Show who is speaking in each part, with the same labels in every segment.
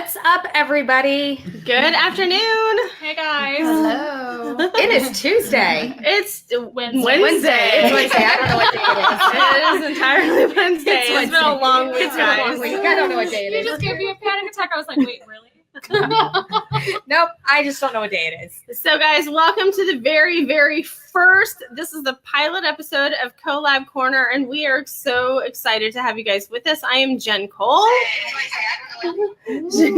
Speaker 1: What's up, everybody?
Speaker 2: Good afternoon.
Speaker 3: Hey, guys.
Speaker 1: Hello. It is Tuesday.
Speaker 2: It's Wednesday.
Speaker 1: It's Wednesday. I don't know what day it is.
Speaker 2: It is entirely Wednesday. It's been a long week,
Speaker 1: It's been a long
Speaker 2: guys.
Speaker 1: week. I don't know what day it
Speaker 3: You
Speaker 1: is.
Speaker 3: just gave me a panic attack. I was like, wait, really?
Speaker 1: Nope, I just don't know what day it is.
Speaker 2: So, guys, welcome to the very, very first. This is the pilot episode of Collab Corner, and we are so excited to have you guys with us. I am Jen Cole.
Speaker 4: This is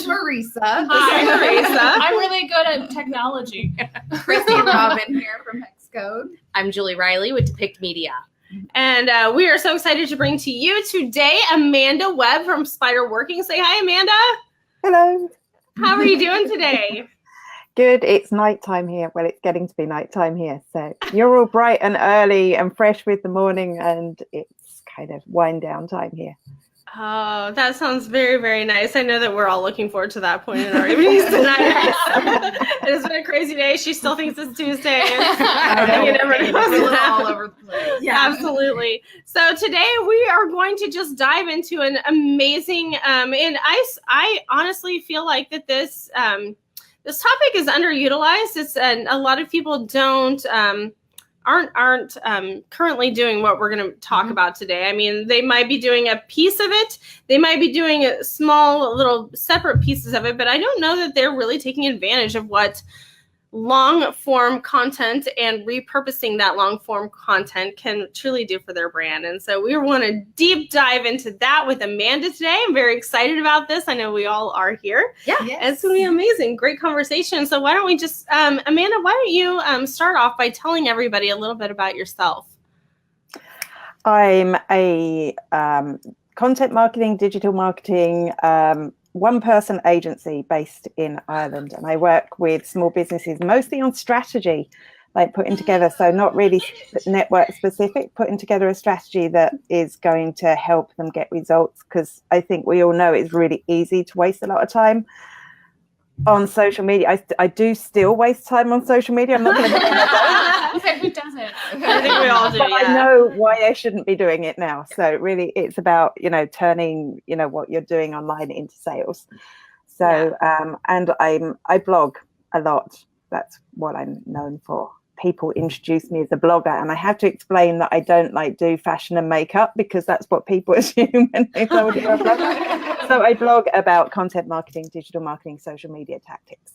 Speaker 4: Marisa.
Speaker 3: Hi.
Speaker 2: Marisa.
Speaker 3: I'm really good at technology.
Speaker 4: Christy Robin here from Hex Code.
Speaker 1: I'm Julie Riley with Depict Media.
Speaker 2: And we are so excited to bring to you today Amanda Webb from Spider Working. Say hi, Amanda.
Speaker 5: Hello.
Speaker 2: How are you doing today?
Speaker 5: Good. It's nighttime here. Well, it's getting to be nighttime here. So you're all bright and early and fresh with the morning, and it's kind of wind down time here.
Speaker 2: Oh, that sounds very, very nice. I know that we're all looking forward to that point in our evenings tonight. It has been a crazy day. She still thinks it's Tuesday. You never know.
Speaker 4: We're a little all over the place.
Speaker 2: Yeah, absolutely. So today we are going to just dive into an amazing, and I honestly feel like that this topic is underutilized. It's a lot of people aren't currently doing what we're going to talk about today. I mean, they might be doing a piece of it. They might be doing a small little separate pieces of it, but I don't know that they're really taking advantage of what long form content and repurposing that long form content can truly do for their brand. And so we want to deep dive into that with Amanda today. I'm very excited about this. I know we all are here.
Speaker 1: Yeah.
Speaker 2: It's going to be amazing. Great conversation. So why don't we just, Amanda, why don't you start off by telling everybody a little bit about yourself?
Speaker 5: I'm a content marketing, digital marketing, one-person agency based in Ireland, and I work with small businesses mostly on strategy, like putting together, so not really network specific, putting together a strategy that is going to help them get results, because I think we all know it's really easy to waste a lot of time on social media. I do still waste time on social media. I'm not going to
Speaker 3: Who doesn't?
Speaker 2: I think we all do,
Speaker 5: but
Speaker 2: yeah.
Speaker 5: I know why I shouldn't be doing it now. So really, it's about, turning, what you're doing online into sales. So, and I blog a lot. That's what I'm known for. People introduce me as a blogger, and I have to explain that I don't do fashion and makeup, because that's what people assume when they told you a blogger. So I blog about content marketing, digital marketing, social media tactics.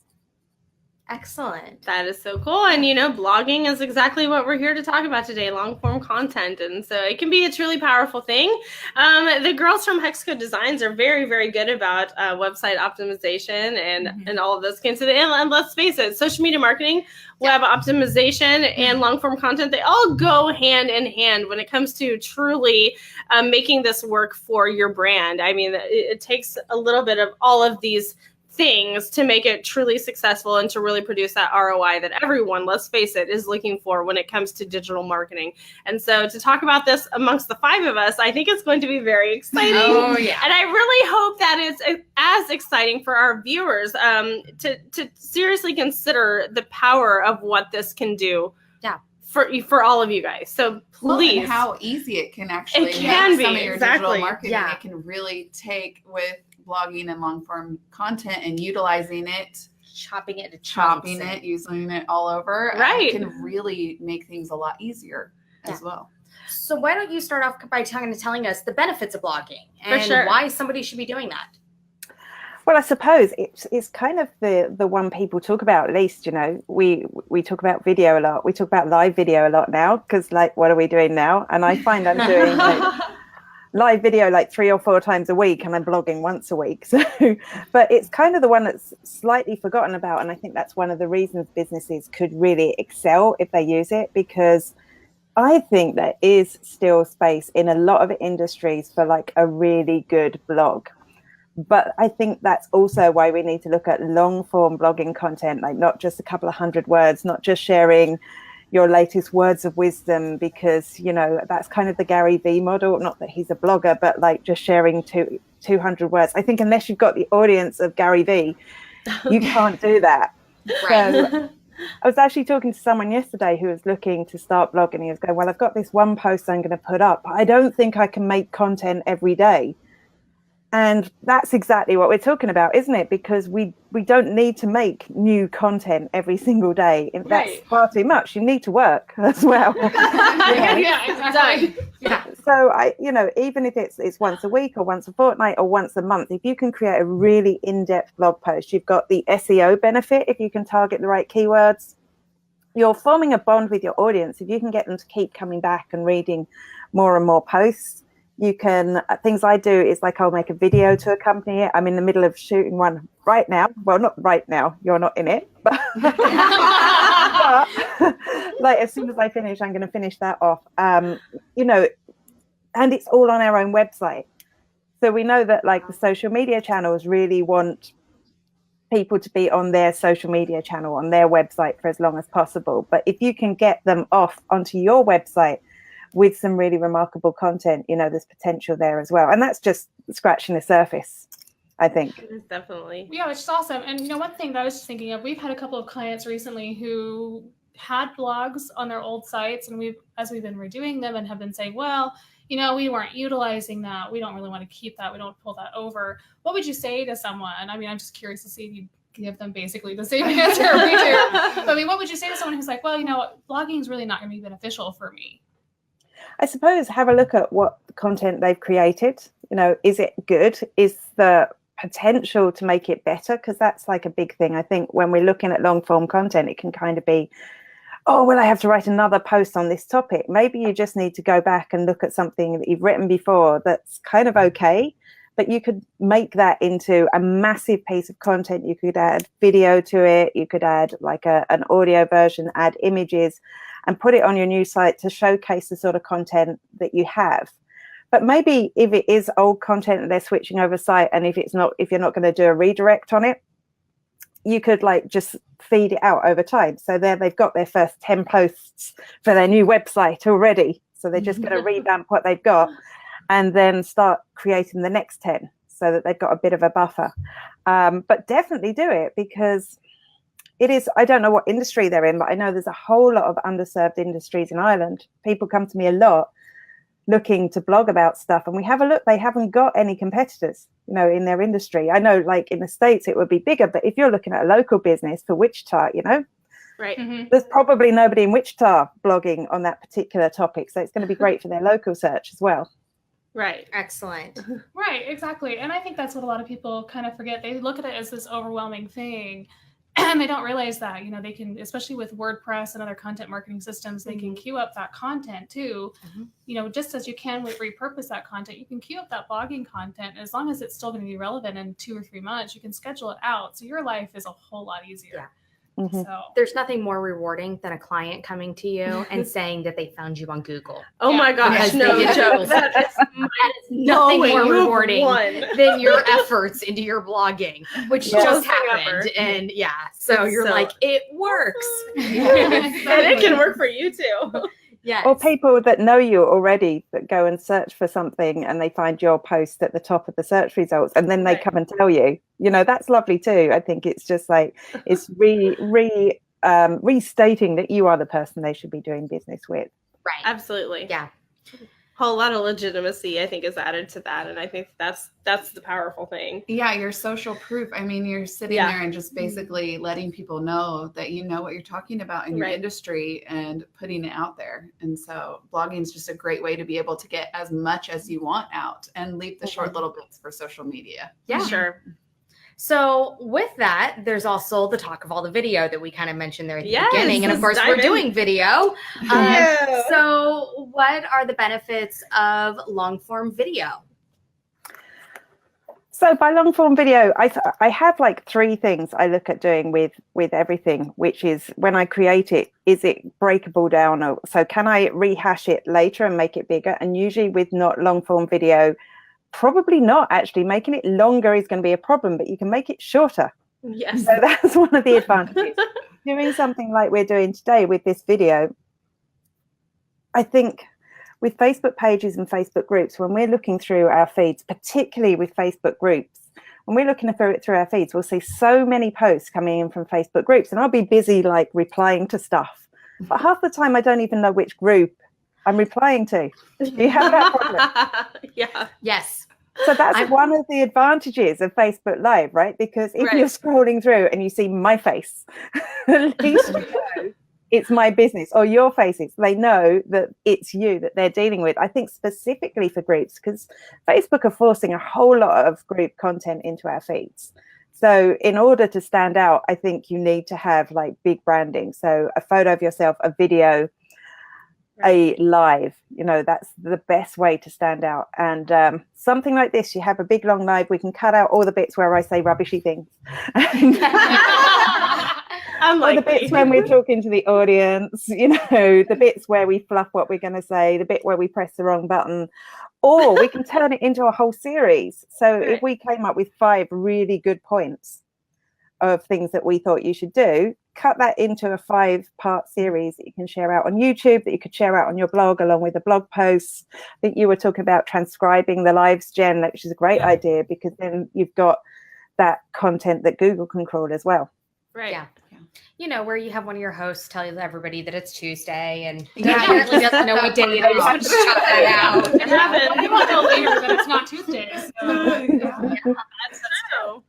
Speaker 1: Excellent.
Speaker 2: That is so cool. And, blogging is exactly what we're here to talk about today, long form content. And so it can be a truly powerful thing. The girls from Hex Code Designs are very, very good about website optimization and all of those kinds of things. And let's face it, social media marketing, web optimization, and long form content, they all go hand in hand when it comes to truly making this work for your brand. I mean, it takes a little bit of all of these things to make it truly successful and to really produce that ROI that everyone, let's face it, is looking for when it comes to digital marketing. And so to talk about this amongst the five of us, I think it's going to be very exciting.
Speaker 1: Oh, yeah.
Speaker 2: And I really hope that it's as exciting for our viewers to seriously consider the power of what this can do.
Speaker 1: Yeah.
Speaker 2: For all of you guys. So please.
Speaker 4: And how easy it can actually
Speaker 2: It can
Speaker 4: make some
Speaker 2: be,
Speaker 4: of your
Speaker 2: exactly.
Speaker 4: digital marketing.
Speaker 1: Yeah.
Speaker 4: It can really take with blogging and long form content and utilizing it,
Speaker 1: Chopping it to
Speaker 4: chopping
Speaker 1: chunks.
Speaker 4: it, using it all over.
Speaker 2: Right.
Speaker 4: It can really make things a lot easier as well.
Speaker 1: So why don't you start off by telling us the benefits of blogging
Speaker 2: For
Speaker 1: and
Speaker 2: sure.
Speaker 1: why somebody should be doing that?
Speaker 5: Well, I suppose it's kind of the one people talk about, at least, we talk about video a lot. We talk about live video a lot now, because what are we doing now? And I find I'm doing live video 3 or 4 times a week, and I'm blogging once a week. So, but it's kind of the one that's slightly forgotten about. And I think that's one of the reasons businesses could really excel if they use it, because I think there is still space in a lot of industries for a really good blog. But I think that's also why we need to look at long form blogging content, not just a couple of 100 words, not just sharing your latest words of wisdom, because, that's kind of the Gary V model. Not that he's a blogger, but just sharing 200 words. I think unless you've got the audience of Gary V, you can't do that.
Speaker 1: Right.
Speaker 5: So I was actually talking to someone yesterday who was looking to start blogging. He was going, well, I've got this one post I'm going to put up, but I don't think I can make content every day. And that's exactly what we're talking about, isn't it? Because we don't need to make new content every single day. That's
Speaker 2: Right.
Speaker 5: far too much. You need to work as well.
Speaker 3: Yeah, exactly.
Speaker 1: Yeah.
Speaker 5: So even if it's once a week or once a fortnight or once a month, if you can create a really in-depth blog post, you've got the SEO benefit. If you can target the right keywords, you're forming a bond with your audience. If you can get them to keep coming back and reading more and more posts, you can, things I do is like I'll make a video to accompany it. I'm in the middle of shooting one right now. Well, not right now. You're not in it. But, but like as soon as I finish, I'm going to finish that off. And it's all on our own website. So we know that like the social media channels really want people to be on their social media channel, on their website for as long as possible. But if you can get them off onto your website with some really remarkable content, there's potential there as well. And that's just scratching the surface, I think.
Speaker 2: Definitely.
Speaker 3: Yeah, which is awesome. And one thing that I was just thinking of, we've had a couple of clients recently who had blogs on their old sites, and as we've been redoing them and have been saying, well, we weren't utilizing that. We don't really want to keep that. We don't pull that over. What would you say to someone? I mean, I'm just curious to see if you give them basically the same answer we do. But, I mean, what would you say to someone who's like, well, blogging is really not going to be beneficial for me?
Speaker 5: I suppose have a look at what content they've created. Is it good? Is the potential to make it better? Because that's like a big thing. I think when we're looking at long form content, it can kind of be, oh, well, I have to write another post on this topic. Maybe you just need to go back and look at something that you've written before that's kind of okay, but you could make that into a massive piece of content. You could add video to it. You could add like an audio version, add images, and put it on your new site to showcase the sort of content that you have. But maybe if it is old content and they're switching over site, and if you're not going to do a redirect on it, you could like just feed it out over time. So there they've got their first 10 posts for their new website already. So they're just going to revamp what they've got and then start creating the next 10 so that they've got a bit of a buffer. But definitely do it, because it is, I don't know what industry they're in, but I know there's a whole lot of underserved industries in Ireland. People come to me a lot looking to blog about stuff, and we have a look, they haven't got any competitors, in their industry. I know like in the States it would be bigger, but if you're looking at a local business for Wichita,
Speaker 2: Right.
Speaker 3: Mm-hmm.
Speaker 5: there's probably nobody in Wichita blogging on that particular topic. So it's going to be great for their local search as well.
Speaker 2: Right.
Speaker 1: Excellent.
Speaker 3: Right, exactly. And I think that's what a lot of people kind of forget. They look at it as this overwhelming thing, and they don't realize that, they can, especially with WordPress and other content marketing systems, they can queue up that content too. Just as you can with repurpose that content, you can queue up that blogging content. As long as it's still going to be relevant in 2 or 3 months, you can schedule it out. So your life is a whole lot easier.
Speaker 1: Yeah.
Speaker 5: Mm-hmm.
Speaker 3: So
Speaker 1: There's nothing more rewarding than a client coming to you and saying that they found you on Google.
Speaker 2: Oh my gosh,
Speaker 1: Because
Speaker 2: no
Speaker 1: they did a
Speaker 2: joke.
Speaker 1: Google
Speaker 2: That
Speaker 1: search. That is nothing
Speaker 2: way
Speaker 1: more
Speaker 2: you've
Speaker 1: rewarding
Speaker 2: won.
Speaker 1: than your efforts into your blogging, which
Speaker 5: Yeah.
Speaker 1: just
Speaker 2: Best thing
Speaker 1: happened.
Speaker 2: ever.
Speaker 1: And so you're
Speaker 2: So-
Speaker 1: like, it works.
Speaker 2: And it can work for you too.
Speaker 1: Yes.
Speaker 5: Or people that know you already that go and search for something and they find your post at the top of the search results, and then they
Speaker 2: Right.
Speaker 5: come and tell you, that's lovely too. I think it's just like, it's restating that you are the person they should be doing business with.
Speaker 1: Right.
Speaker 2: Absolutely.
Speaker 1: Yeah.
Speaker 2: Whole lot of legitimacy, I think, is added to that, and I think that's the powerful thing.
Speaker 4: Yeah, your social proof. I mean, you're sitting
Speaker 2: Yeah.
Speaker 4: there and just basically letting people know that you know what you're talking about in your
Speaker 2: Right.
Speaker 4: industry and putting it out there. And so blogging is just a great way to be able to get as much as you want out and leave the short little bits for social media.
Speaker 1: Yeah.
Speaker 2: Sure.
Speaker 1: So with that, there's also the talk of all the video that we kind of mentioned there at the
Speaker 2: Yes,
Speaker 1: beginning. And of
Speaker 2: let's
Speaker 1: course, we're
Speaker 2: dive in.
Speaker 1: doing video.
Speaker 2: Yeah.
Speaker 1: So what are the benefits of long form video?
Speaker 5: So by long form video, I have like 3 things I look at doing with everything, which is when I create it, is it breakable down? Or, so can I rehash it later and make it bigger? And usually with not long form video, probably not actually. Making it longer is going to be a problem, but you can make it shorter.
Speaker 2: Yes.
Speaker 5: So that's one of the advantages. Doing something like we're doing today with this video, I think with Facebook pages and Facebook groups, when we're looking through our feeds, particularly with Facebook groups, when we're looking through our feeds, we'll see so many posts coming in from Facebook groups, and I'll be busy like replying to stuff. But half the time I don't even know which group I'm replying to. Do you have that problem?
Speaker 2: Yeah.
Speaker 1: Yes.
Speaker 5: So that's one of the advantages of Facebook Live, right? Because if you're scrolling through and you see my face, at least you know it's my business, or your faces. They know that it's you that they're dealing with. I think specifically for groups, because Facebook are forcing a whole lot of group content into our feeds. So in order to stand out, I think you need to have like big branding. So a photo of yourself, a video, a live, you know, that's the best way to stand out. And something like this, you have a big long live, we can cut out all the bits where I say rubbishy things. Or the bits when we're talking to the audience, you know, the bits where we fluff what we're going to say, the bit where we press the wrong button, or we can turn it into a whole series. So if we came up with 5 really good points of things that we thought you should do, cut that into a 5-part series that you can share out on YouTube, that you could share out on your blog along with the blog posts. I think you were talking about transcribing the lives, Jen, which is a great idea, because then you've got that content that Google can crawl as well.
Speaker 2: Right.
Speaker 1: Yeah. You know, where you have one of your hosts tell everybody that it's Tuesday, and apparently doesn't know what day it is. Shut that out.
Speaker 3: It happened. People know later that it's not Tuesday. So.
Speaker 2: That's true.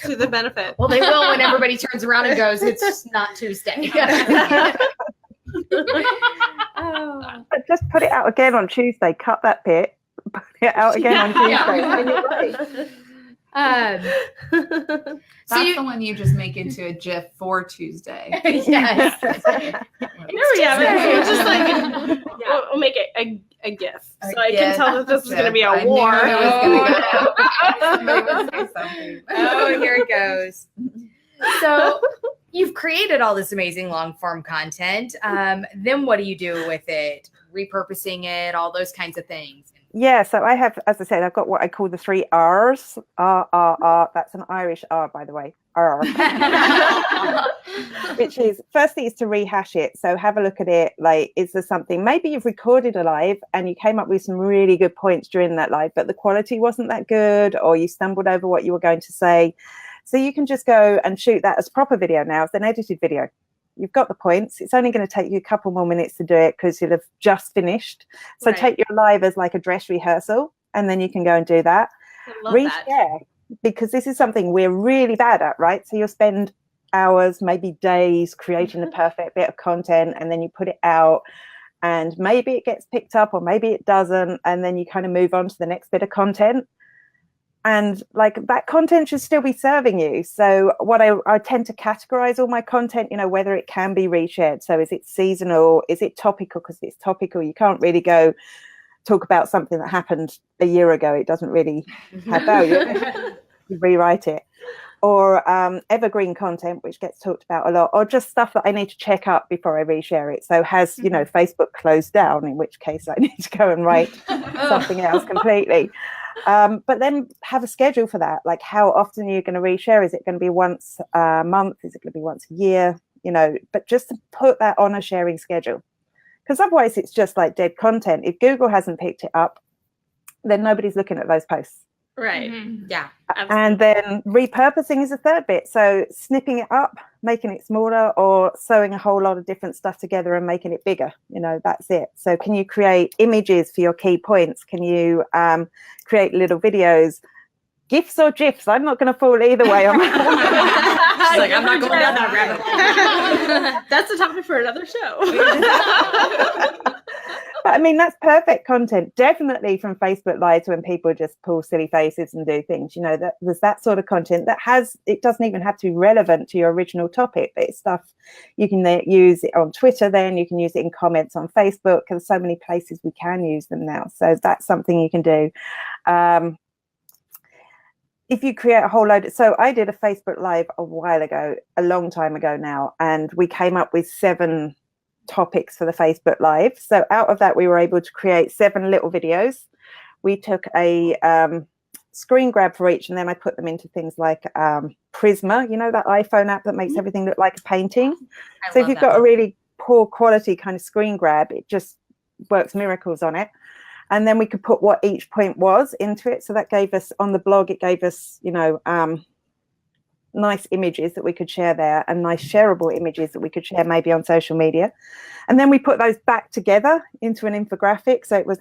Speaker 2: To the benefit.
Speaker 1: Well, they will when everybody turns around and goes, "It's not Tuesday."
Speaker 5: But just put it out again on Tuesday. Cut that bit. Put it out again on Tuesday. And you're right.
Speaker 4: That's the one you just make into a GIF for Tuesday.
Speaker 1: Yes.
Speaker 2: There we have it. We'll just like we'll make it a GIF, so I can tell that this is going to be a war.
Speaker 1: Oh, here it goes. So you've created all this amazing long form content. Then what do you do with it? Repurposing it, all those kinds of things.
Speaker 5: Yeah, so I have, as I said, I've got what I call the 3 R's. R. That's an Irish R, by the way. R. Which is, firstly, is to rehash it. So have a look at it. Like, is there something, maybe you've recorded a live and you came up with some really good points during that live, but the quality wasn't that good, or you stumbled over what you were going to say. So you can just go and shoot that as proper video now, as an edited video. You've got the points. It's only going to take you a couple more minutes to do it because you'll have just finished. So take your live as like a dress rehearsal, and then you can go and do that. Reshare, because this is something we're really bad at, right? So you'll spend hours, maybe days creating the perfect bit of content, and then you put it out, and maybe it gets picked up or maybe it doesn't, and then you kind of move on to the next bit of content. And like that content should still be serving you. So what I tend to categorize all my content, you know, whether it can be reshared. So is it seasonal? Is it topical? Because it's topical, you can't really go talk about something that happened a year ago. It doesn't really have value. You rewrite it. Or evergreen content, which gets talked about a lot, or just stuff that I need to check up before I reshare it. So has, you know, Facebook closed down, in which case I need to go and write something else completely. But then have a schedule for that. Like, how often are you going to reshare? Is it going to be once a month? Is it going to be once a year? You know, but just to put that on a sharing schedule, because otherwise it's just like dead content. If Google hasn't picked it up, then nobody's looking at those posts.
Speaker 2: Right.
Speaker 1: Yeah.
Speaker 2: Absolutely.
Speaker 5: And then repurposing is a third bit. So snipping it up, making it smaller, or sewing a whole lot of different stuff together and making it bigger. You know, that's it. So can you create images for your key points? Can you create little videos? GIFs or GIFs? I'm not going to fall either way on that.
Speaker 1: She's like, I'm not going down that rabbit hole.
Speaker 2: That's a topic for another show.
Speaker 5: But I mean, that's perfect content, definitely from Facebook Live, when people just pull silly faces and do things. You know, that there's that sort of content that has, it doesn't even have to be relevant to your original topic, but it's stuff you can use it on Twitter, then you can use it in comments on Facebook. There's so many places we can use them now. So that's something you can do. If you create a whole load, so I did a Facebook Live a while ago, a long time ago now, and we came up with 7 topics for the Facebook Live. So out of that, we were able to create 7 little videos. We took a screen grab for each, and then I put them into things like Prisma, you know, that iPhone app that makes everything look like a painting. So if you've got a really poor quality kind of screen grab, it just works miracles on it. And then we could put what each point was into it. So that gave us, on the blog, it gave us, you know, nice images that we could share there and nice shareable images that we could share maybe on social media. And then we put those back together into an infographic. So it was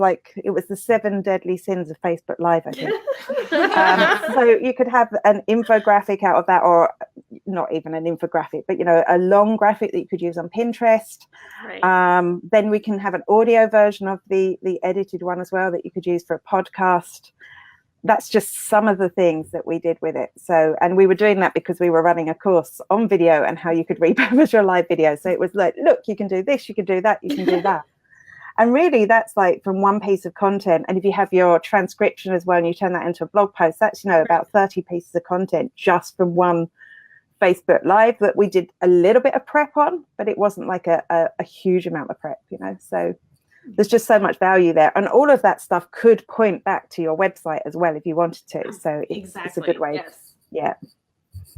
Speaker 5: the 7 deadly sins of Facebook Live, I think. So you could have an infographic out of that, or not even an infographic, but, a long graphic that you could use on Pinterest.
Speaker 2: Right.
Speaker 5: Then we can have an audio version of the edited one as well that you could use for a podcast. That's just some of the things that we did with it. So, and we were doing that because we were running a course on video and how you could repurpose your live video. So it was like, look, you can do this, you can do that, you can do that. And really that's like from one piece of content. And if you have your transcription as well and you turn that into a blog post, that's, about 30 pieces of content just from one Facebook Live that we did a little bit of prep on, but it wasn't like a huge amount of prep, so there's just so much value there. And all of that stuff could point back to your website as well if you wanted to. So it's a good way.
Speaker 2: Yes.
Speaker 5: Yeah.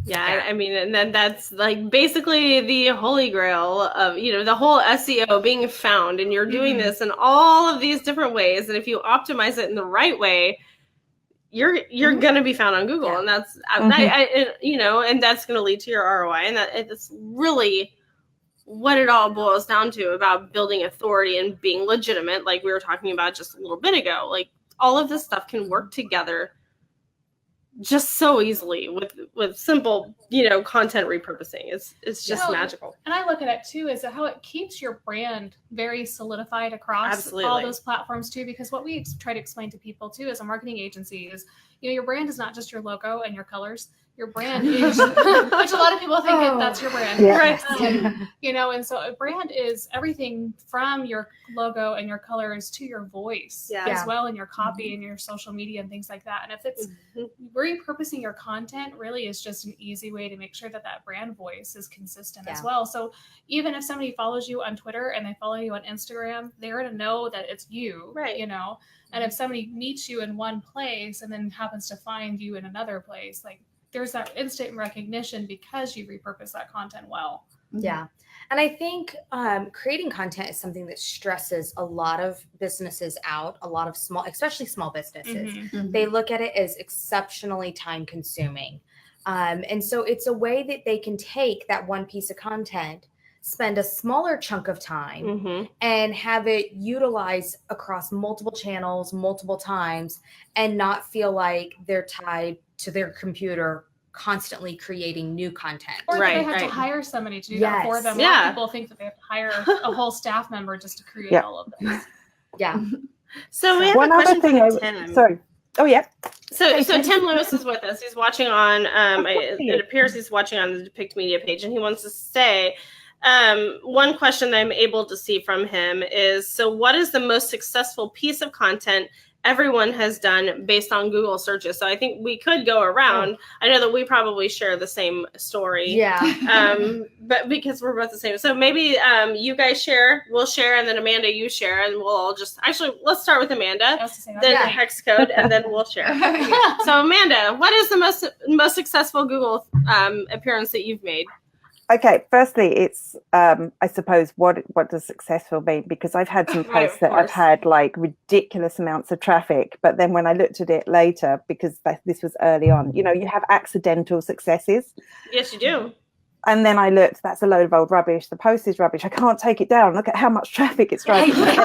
Speaker 2: Yeah, I mean, and then that's like basically the holy grail of, the whole SEO being found, and you're doing this in all of these different ways. And if you optimize it in the right way, you're going to be found on Google. And that's, and that's going to lead to your ROI. And it's really what it all boils down to about building authority and being legitimate. Like we were talking about just a little bit ago, like all of this stuff can work together just so easily with simple, content repurposing. It's just magical.
Speaker 3: And I look at it too, is how it keeps your brand very solidified across
Speaker 2: Absolutely.
Speaker 3: all those platforms too, because what we try to explain to people too as a marketing agency is, your brand is not just your logo and your colors. Your brand is, which a lot of people think that's your brand, right? And so a brand is everything from your logo and your colors to your voice as well, and your copy and your social media and things like that. And if it's repurposing your content, really is just an easy way to make sure that brand voice is consistent as well. So even if somebody follows you on Twitter and they follow you on Instagram, they're going to know that it's you, right? And if somebody meets you in one place and then happens to find you in another place, like, there's that instant recognition because you repurpose that content well.
Speaker 1: Yeah. And I think creating content is something that stresses a lot of businesses out, a lot of especially small businesses. They look at it as exceptionally time consuming. And so it's a way that they can take that one piece of content, spend a smaller chunk of time and have it utilized across multiple channels, multiple times, and not feel like they're tied to their computer constantly creating new content.
Speaker 3: Or that they have to hire somebody to do that for them. A lot of people think that they have to hire a whole staff member just to create all of this.
Speaker 2: So we have
Speaker 5: one
Speaker 2: a
Speaker 5: other
Speaker 2: question
Speaker 5: thing.
Speaker 2: from Tim.
Speaker 5: Sorry. Oh yeah.
Speaker 2: So Tim Lewis is with us. He's watching on. It appears he's watching on the Depict Media page, and he wants to say, one question that I'm able to see from him is: so what is the most successful piece of content everyone has done based on Google searches? So I think we could go around. I know that we probably share the same story. But because we're both the same. So maybe you guys share, we'll share, and then Amanda, you share, and we'll all just let's start with Amanda, then the hex code, and then we'll share. So Amanda, what is the most successful Google appearance that you've made?
Speaker 5: Okay, firstly, it's I suppose what does successful mean? Because I've had some posts that have had like ridiculous amounts of traffic, but then when I looked at it later, because this was early on, you have accidental successes.
Speaker 2: Yes, you do.
Speaker 5: And then I looked, that's a load of old rubbish. The post is rubbish. I can't take it down. Look at how much traffic it's driving. Then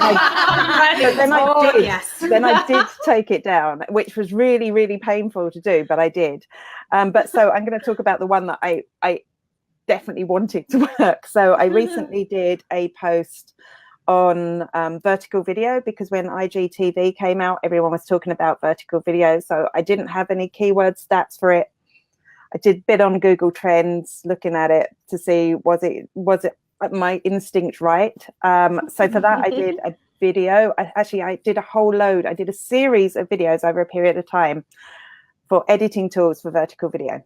Speaker 5: I did take it down, which was really, really painful to do, but I did. But so I'm going to talk about the one that I definitely wanted to work. So I recently did a post on vertical video, because when IGTV came out, everyone was talking about vertical video. So I didn't have any keyword stats for it. I did a bit on Google Trends, looking at it to see was it my instinct right. So for that, I did a video. I did a whole load. I did a series of videos over a period of time for editing tools for vertical video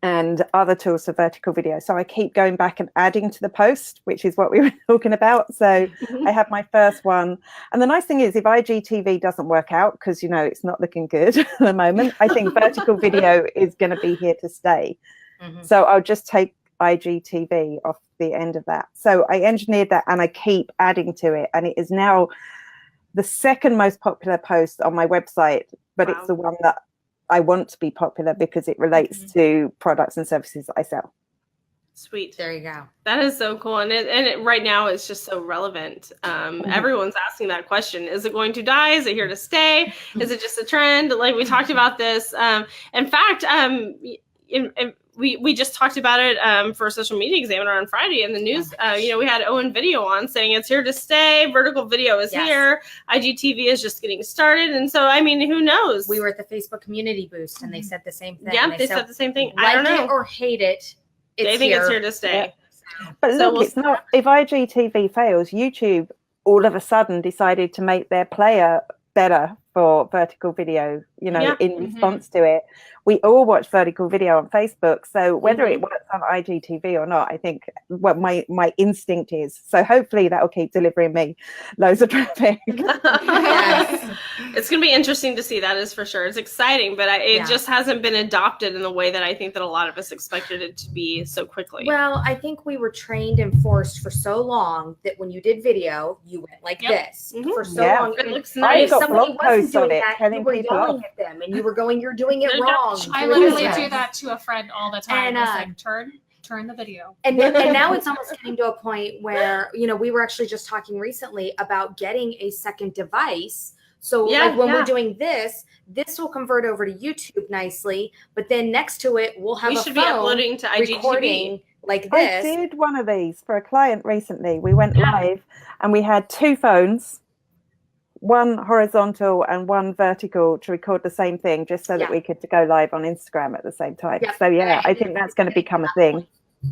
Speaker 5: and other tools for vertical video. So I keep going back and adding to the post, which is what we were talking about. So I have my first one. And the nice thing is, if IGTV doesn't work out, because, it's not looking good at the moment, I think vertical video is going to be here to stay. So I'll just take IGTV off the end of that. So I engineered that and I keep adding to it. And it is now the second most popular post on my website, but it's the one that I want to be popular because it relates to products and services that I sell.
Speaker 2: Sweet.
Speaker 1: There you go.
Speaker 2: That is so cool. And it right now it's just so relevant. Everyone's asking that question. Is it going to die? Is it here to stay? Is it just a trend? Like we talked about this. In fact, we just talked about it for Social Media Examiner on Friday in the news. We had Owen Video on saying it's here to stay. Vertical video is here. IGTV is just getting started. And so, I mean, who knows?
Speaker 1: We were at the Facebook Community Boost and they said the same thing.
Speaker 2: Yeah, they said the same thing.
Speaker 1: Like
Speaker 2: I don't know.
Speaker 1: it or hate it.
Speaker 2: They think it's here to stay.
Speaker 5: Yeah. But look, it's not. If IGTV fails, YouTube all of a sudden decided to make their player better for vertical video, in response to it. We all watch vertical video on Facebook. So whether it works on IGTV or not, I think what my instinct is. So hopefully that will keep delivering me loads of traffic.
Speaker 2: Yes. It's going to be interesting to see, that is for sure. It's exciting, but it just hasn't been adopted in the way that I think that a lot of us expected it to be so quickly.
Speaker 1: Well, I think we were trained and forced for so long that when you did video, you went like this for so long.
Speaker 2: It looks
Speaker 1: If
Speaker 2: nice.
Speaker 1: somebody wasn't doing that, you were yelling at them and you were going, you're doing it wrong.
Speaker 3: I literally do that to a friend all the time.
Speaker 1: And,
Speaker 3: it's like, turn the video.
Speaker 1: And now it's almost getting to a point where, we were actually just talking recently about getting a second device. So when we're doing this will convert over to YouTube nicely, but then next to it, we'll have
Speaker 2: we
Speaker 1: a
Speaker 2: should
Speaker 1: phone
Speaker 2: be uploading to IGTV.
Speaker 1: Recording like this.
Speaker 5: I did one of these for a client recently. We went live and we had two phones, one horizontal and one vertical, to record the same thing, just so that we could go live on Instagram at the same time. So I think that's going to become a thing.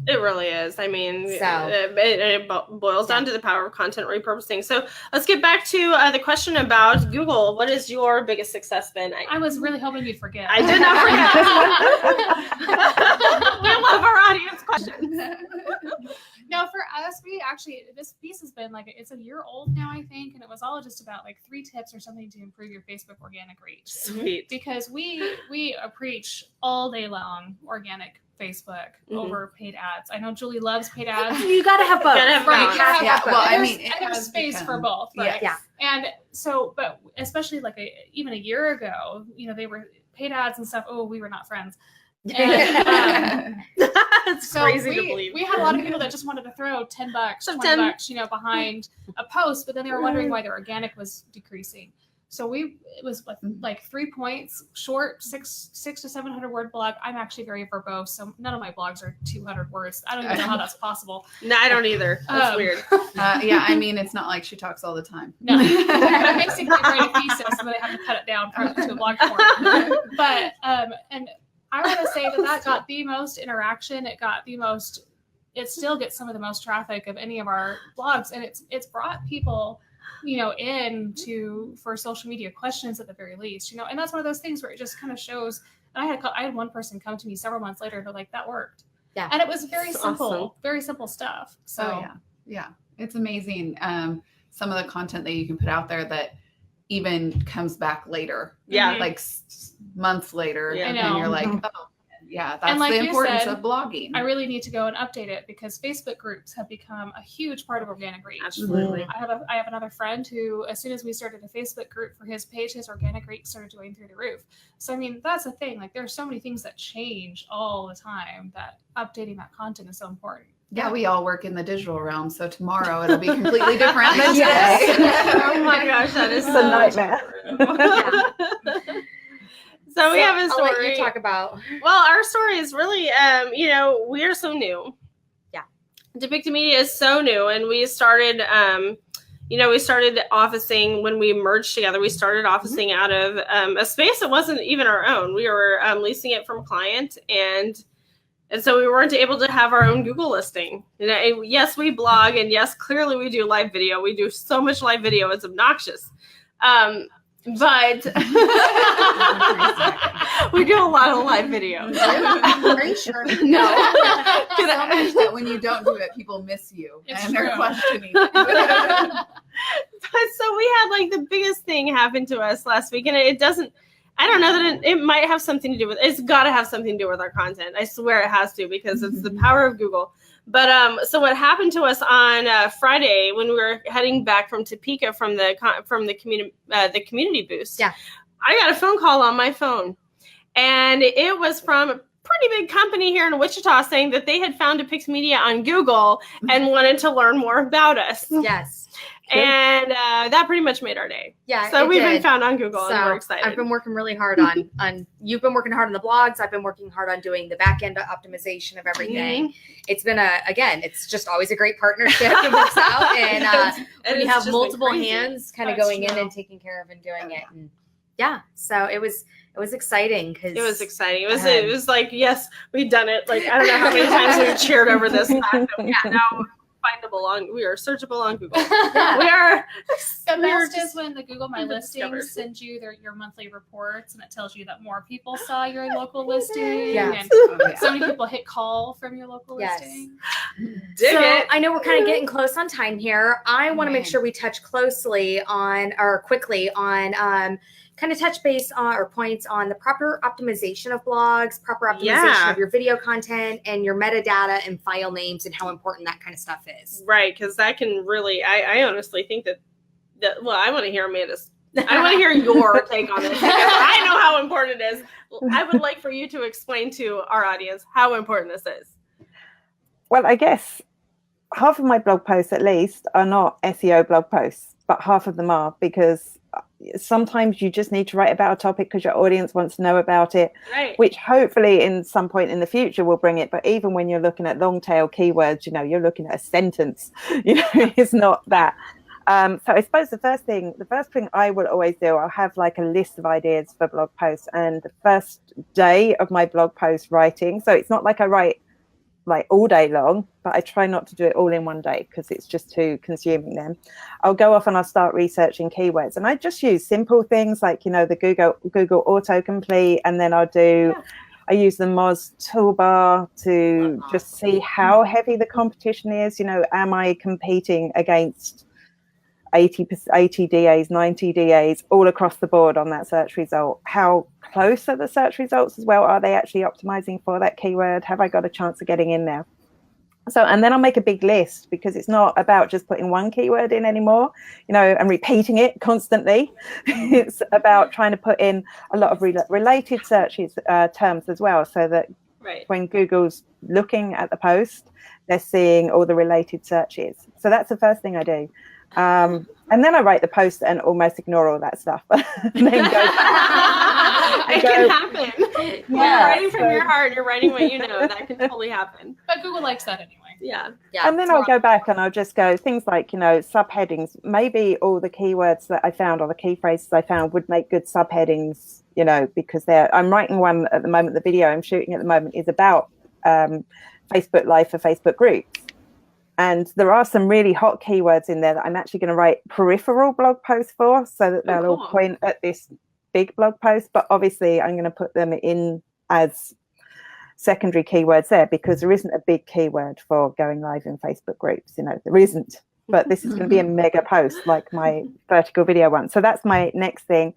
Speaker 2: It really is. I mean, it boils down to the power of content repurposing. So let's get back to the question about Google. What is your biggest success been?
Speaker 3: I was really hoping you'd forget.
Speaker 2: I did not forget. We love our audience questions.
Speaker 3: No, for us, this piece has been it's a year old now, I think, and it was all just about 3 tips or something to improve your Facebook organic reach.
Speaker 2: Sweet.
Speaker 3: Because we preach all day long organic Facebook over paid ads. I know Julie loves paid ads.
Speaker 1: You got to have both.
Speaker 3: There's space for both, right?
Speaker 1: Yeah.
Speaker 3: And so, but especially even a year ago, they were paid ads and stuff. Oh, we were not friends. And,
Speaker 2: it's
Speaker 3: so
Speaker 2: crazy to believe.
Speaker 3: We had a lot of people that just wanted to throw $10, $20, behind a post, but then they were wondering why their organic was decreasing. So it was 3 points, short, 600 to 700 word blog. I'm actually very verbose, so none of my blogs are 200 words. I don't even know how that's possible.
Speaker 2: No, I don't either. That's weird.
Speaker 4: It's not like she talks all the time.
Speaker 3: No, I basically write a thesis, and then I have to cut it down to a blog form. But and I want to say that got the most interaction. It still gets some of the most traffic of any of our blogs, and it's brought people for social media questions at the very least, and that's one of those things where it just kind of shows. And I had one person come to me several months later, and they're like, that worked. Yeah. And it was very simple, very simple stuff. So
Speaker 4: yeah, it's amazing. Some of the content that you can put out there that even comes back later.
Speaker 2: Yeah.
Speaker 4: Months later.
Speaker 3: Yeah.
Speaker 4: And you're like, oh, yeah, that's the importance of blogging.
Speaker 3: I really need to go and update it because Facebook groups have become a huge part of organic reach.
Speaker 2: Absolutely.
Speaker 3: I have another friend who, as soon as we started a Facebook group for his page, his organic reach started going through the roof. So, I mean, that's the thing. There are so many things that change all the time that updating that content is so important.
Speaker 4: Yeah, we all work in the digital realm, so tomorrow it'll be completely different than today.
Speaker 2: Oh my gosh, that is
Speaker 5: a nightmare.
Speaker 2: So we have a story.
Speaker 1: I'll let you talk about.
Speaker 2: Well, our story is really, we are so new.
Speaker 1: Yeah.
Speaker 2: Depicted Media is so new, and we started, officing when we merged together. We started officing out of a space that wasn't even our own. We were leasing it from a client, and so we weren't able to have our own Google listing. Yes, we blog, and yes, clearly we do live video. We do so much live video, it's obnoxious. But we do a lot of live videos.
Speaker 1: Are you sure?
Speaker 4: No. So much that when you don't do it, people miss you they're questioning.
Speaker 2: So we had the biggest thing happen to us last week, and I don't know that it might have something to do with, it's got to have something to do with our content. I swear it has to, because it's the power of Google. But so what happened to us on Friday when we were heading back from Topeka from the community boost?
Speaker 1: Yeah,
Speaker 2: I got a phone call on my phone, And it was from a pretty big company here in Wichita saying that they had found Pix Media on Google and wanted to learn more about us.
Speaker 1: Yes.
Speaker 2: And that pretty much made our day.
Speaker 1: Yeah.
Speaker 2: So we've been found on Google, and we're excited.
Speaker 1: I've been working really hard on you've been working hard on the blogs. I've been working hard on doing the back end optimization of everything. It's been it's just always a great partnership. It works out, and when you have multiple hands kind of going in and taking care of and doing it, and so it was exciting because
Speaker 2: it was exciting. It was like, yes, we've done it. Like, I don't know how many times we've cheered over this fact that now we are searchable on Google. We are.
Speaker 3: The best is when the Google My Listings sends you your monthly reports, and it tells you that more people saw your local listing. And so many people hit call from your local listing.
Speaker 1: I know we're kind of getting close on time here. I want to make sure we touch quickly on kind of touch base on or points on the proper optimization of blogs, proper optimization of your video content and your metadata and file names and how important that kind of stuff is.
Speaker 2: Right, because that can really, I honestly think that I want to hear Amanda's, I want to hear your take on this because I know how important it is. I would like for you to explain to our audience how important this is.
Speaker 5: Well, I guess half of my blog posts at least are not SEO blog posts, but half of them are, because sometimes you just need to write about a topic because your audience wants to know about it, which hopefully in some point in the future will bring it. But even when you're looking at long tail keywords, you're looking at a sentence, it's not that. So I suppose the first thing I will always do, I'll have like a list of ideas for blog posts, and the first day of my blog post writing, so it's not like I write like all day long, but I try not to do it all in one day because it's just too consuming then. I'll go off and I'll start researching keywords, and I just use simple things like, the Google autocomplete, and then I use the Moz toolbar to just see how heavy the competition is. Am I competing against 80 DAs, 90 DAs all across the board on that search result? How close are the search results as well? Are they actually optimizing for that keyword? Have I got a chance of getting in there? So, and then I'll make a big list, because it's not about just putting one keyword in anymore, and repeating it constantly. It's about trying to put in a lot of related searches terms as well, so that when Google's looking at the post, they're seeing all the related searches. So that's the first thing I do. And then I write the post and almost ignore all that stuff. And then go
Speaker 2: it can happen. You're writing from your heart. You're writing what you know. That can totally happen.
Speaker 3: But Google likes that anyway.
Speaker 2: Yeah.
Speaker 5: And then I'll go back and I'll just go things like, subheadings. Maybe all the keywords that I found or the key phrases I found would make good subheadings, because I'm writing one at the moment. The video I'm shooting at the moment is about Facebook Live for Facebook groups. And there are some really hot keywords in there that I'm actually going to write peripheral blog posts for, so that they'll all point at this big blog post. But obviously, I'm going to put them in as secondary keywords there, because there isn't a big keyword for going live in Facebook groups. There isn't. But this is going to be a mega post like my vertical video one. So that's my next thing.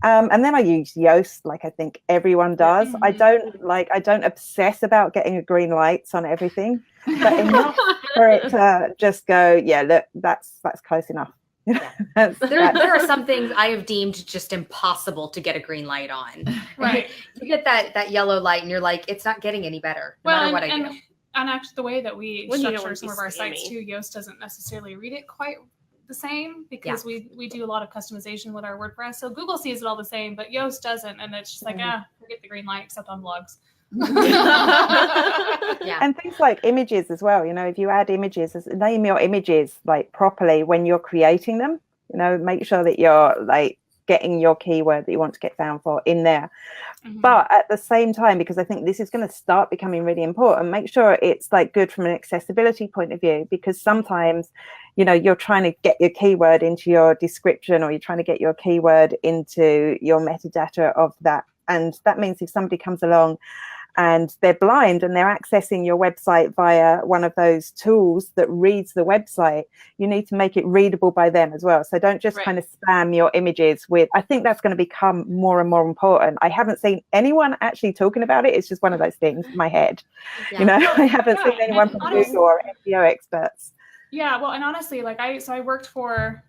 Speaker 5: And then I use Yoast, like I think everyone does. I don't obsess about getting a green lights on everything, but enough for it to just go, look, that's close enough.
Speaker 1: There are some things I have deemed just impossible to get a green light on.
Speaker 3: Right.
Speaker 1: You get that yellow light and you're like, it's not getting any better no matter what I do.
Speaker 3: And actually the way that we structure some of our sites too, Yoast doesn't necessarily read it quite the same, because we do a lot of customization with our WordPress. So Google sees it all the same, but Yoast doesn't. And it's just like, forget the green light, except on blogs.
Speaker 5: And things like images as well. If you add images, name your images like properly when you're creating them. Make sure that you're like getting your keyword that you want to get found for in there. But at the same time, because I think this is going to start becoming really important, make sure it's like good from an accessibility point of view, because sometimes you're trying to get your keyword into your description, or you're trying to get your keyword into your metadata of that. And that means if somebody comes along and they're blind and they're accessing your website via one of those tools that reads the website, you need to make it readable by them as well. So don't just kind of spam your images with, I think that's going to become more and more important. I haven't seen anyone actually talking about it. It's just one of those things in my head. I haven't seen anyone from Google or SEO experts.
Speaker 3: Yeah, well, and honestly, I worked for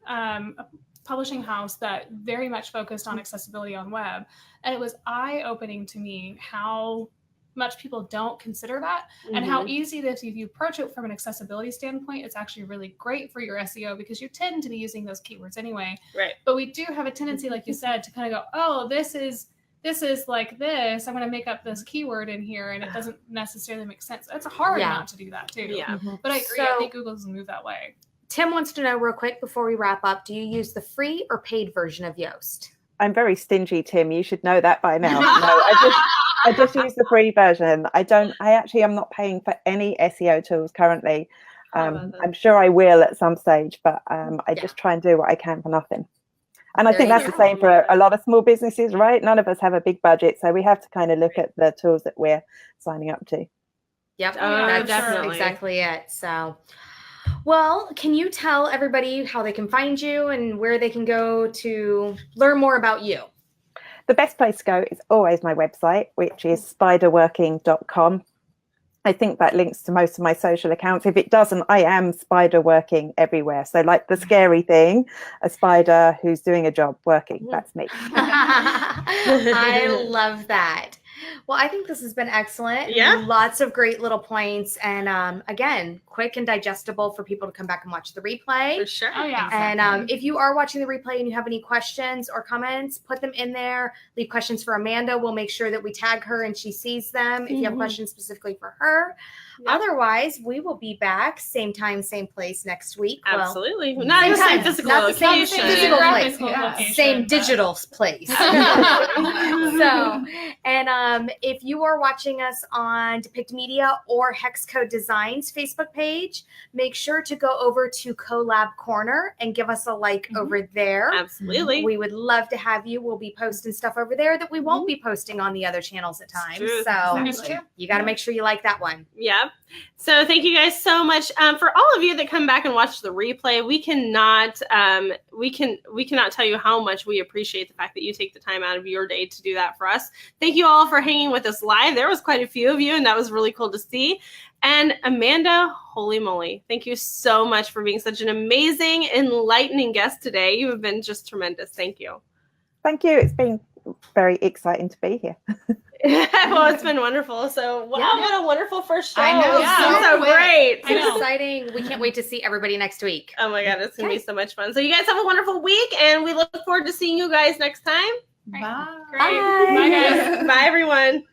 Speaker 3: publishing house that very much focused on accessibility on web. And it was eye-opening to me how much people don't consider that, and how easy it is if you approach it from an accessibility standpoint. It's actually really great for your SEO because you tend to be using those keywords anyway.
Speaker 2: Right.
Speaker 3: But we do have a tendency, like you said, to kind of go, oh, this is like this. I'm going to make up this keyword in here, and it doesn't necessarily make sense. It's hard not to do that too.
Speaker 2: Yeah.
Speaker 3: But I agree.
Speaker 1: So-
Speaker 3: I think Google's moved that way.
Speaker 1: Tim wants to know real quick before we wrap up, do you use the free or paid version of Yoast?
Speaker 5: I'm very stingy, Tim. You should know that by now. No, I just use the free version. I actually am not paying for any SEO tools currently. I'm sure I will at some stage, but I just try and do what I can for nothing. And I think that's the same for a lot of small businesses, right? None of us have a big budget, so we have to kind of look at the tools that we're signing up to.
Speaker 1: Yep,
Speaker 2: Oh,
Speaker 1: that's
Speaker 2: definitely.
Speaker 1: exactly it. So, well, can you tell everybody how they can find you and where they can go to learn more about you?
Speaker 5: The best place to go is always my website, which is spiderworking.com. I think that links to most of my social accounts. If it doesn't, I am spider working everywhere. So like the scary thing, a spider who's doing a job working, that's me.
Speaker 1: I love that. Well, I think this has been excellent.
Speaker 2: Yeah.
Speaker 1: Lots of great little points. And again, quick and digestible for people to come back and watch the replay.
Speaker 2: For sure.
Speaker 3: Oh, yeah.
Speaker 1: And if you are watching the replay and you have any questions or comments, put them in there. Leave questions for Amanda. We'll make sure that we tag her and she sees them if you have questions specifically for her.
Speaker 2: Yeah.
Speaker 1: Otherwise, we will be back same time, same place next week.
Speaker 2: Absolutely. Not the
Speaker 1: same
Speaker 2: same
Speaker 1: time,
Speaker 2: physical
Speaker 1: not the same
Speaker 2: location.
Speaker 1: physical place.
Speaker 3: location,
Speaker 1: Same
Speaker 3: but-
Speaker 1: digital place. So, and if you are watching us on Depict Media or Hex Code Designs Facebook page, make sure to go over to Collab Corner and give us a like over there.
Speaker 2: Absolutely.
Speaker 1: We would love to have you. We'll be posting stuff over there that we won't be posting on the other channels at times.
Speaker 2: true.
Speaker 1: So
Speaker 3: That's true.
Speaker 1: you got to make sure you like that one.
Speaker 2: Yeah. So thank you guys so much. For all of you that come back and watch the replay, we cannot tell you how much we appreciate the fact that you take the time out of your day to do that for us. Thank you all for hanging with us live. There was quite a few of you, and that was really cool to see. And Amanda, holy moly, thank you so much for being such an amazing, enlightening guest today. You have been just tremendous. Thank you.
Speaker 5: Thank you. It's been very exciting to be here.
Speaker 2: Well, it's been wonderful. So, wow, what a wonderful first show.
Speaker 1: I know,
Speaker 2: It's
Speaker 3: so
Speaker 2: been so
Speaker 4: quick.
Speaker 2: great.
Speaker 3: I know.
Speaker 1: It's exciting. We can't wait to see everybody next week.
Speaker 2: Oh my God, it's going to be so much fun. So you guys have a wonderful week, and we look forward to seeing you guys next time.
Speaker 4: Bye.
Speaker 3: Great. Bye, guys.
Speaker 2: Bye, everyone.